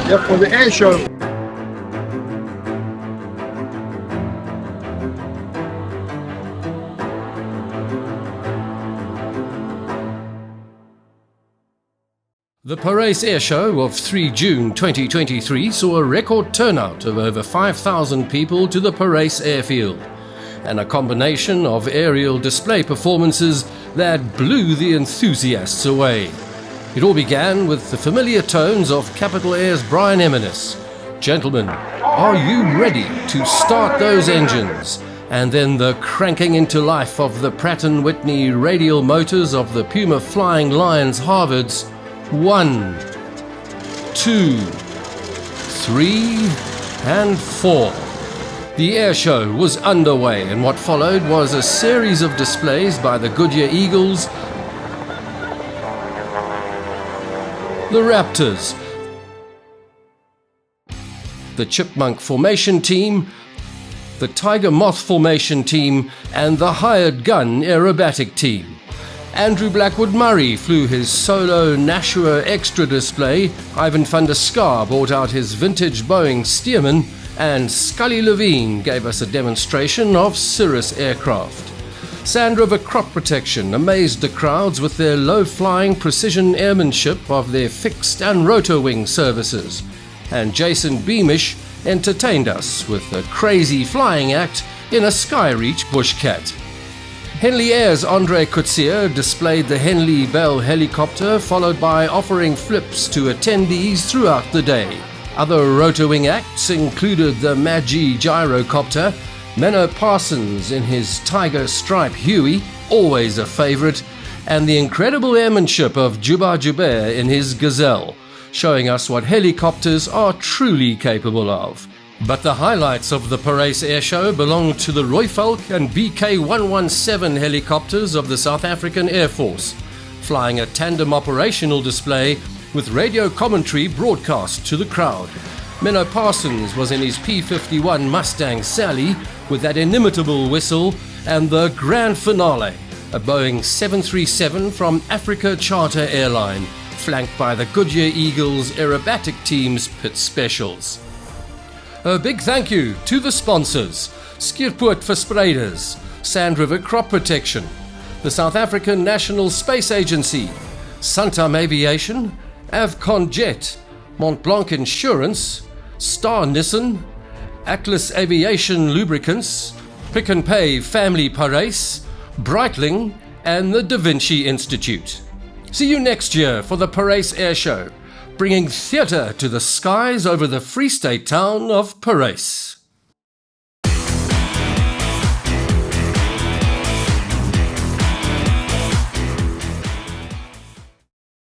Yeah, for the air show. The Parys Air Show of 3 June 2023 saw a record turnout of over 5,000 people to the Parys airfield, and a combination of aerial display performances that blew the enthusiasts away. It all began with the familiar tones of Capital Air's Brian Eminis. Gentlemen, are you ready to start those engines? And then the cranking into life of the Pratt & Whitney radial motors of the Puma Flying Lions Harvards. 1, 2, 3, and 4. The air show was underway, and what followed was a series of displays by the Goodyear Eagles, the Raptors, the Chipmunk Formation Team, the Tiger Moth Formation Team, and the Hired Gun Aerobatic Team. Andrew Blackwood-Murray flew his solo Nashua Extra display, Ivan van der Scar brought out his vintage Boeing Stearman, and Scully Levine gave us a demonstration of Cirrus aircraft. Sand River Crop Protection amazed the crowds with their low-flying precision airmanship of their fixed and rotor wing services, and Jason Beamish entertained us with a crazy flying act in a Skyreach Bushcat. Henley Air's Andre Coetzee displayed the Henley Bell helicopter, followed by offering flips to attendees throughout the day. Other rotorwing acts included the Magi gyrocopter, Menno Parsons in his Tiger Stripe Huey, always a favourite, and the incredible airmanship of Juba Joubert in his Gazelle, showing us what helicopters are truly capable of. But the highlights of the Parys Air Show belong to the Royvalk and BK-117 helicopters of the South African Air Force, flying a tandem operational display with radio commentary broadcast to the crowd. Menno Parsons was in his P-51 Mustang Sally with that inimitable whistle, and the grand finale, a Boeing 737 from Africa Charter Airline, flanked by the Goodyear Eagles aerobatic team's pit specials. A big thank you to the sponsors: Skierpoort Verspreiders, Sand River Crop Protection, the South African National Space Agency, Santam Aviation, Avcon Jet, Mont Blanc Insurance, Star Nissan, Atlas Aviation Lubricants, Pick n Pay Family Parys, Breitling, and the Da Vinci Institute. See you next year for the Parys Air Show, bringing theatre to the skies over the Free State town of Parys.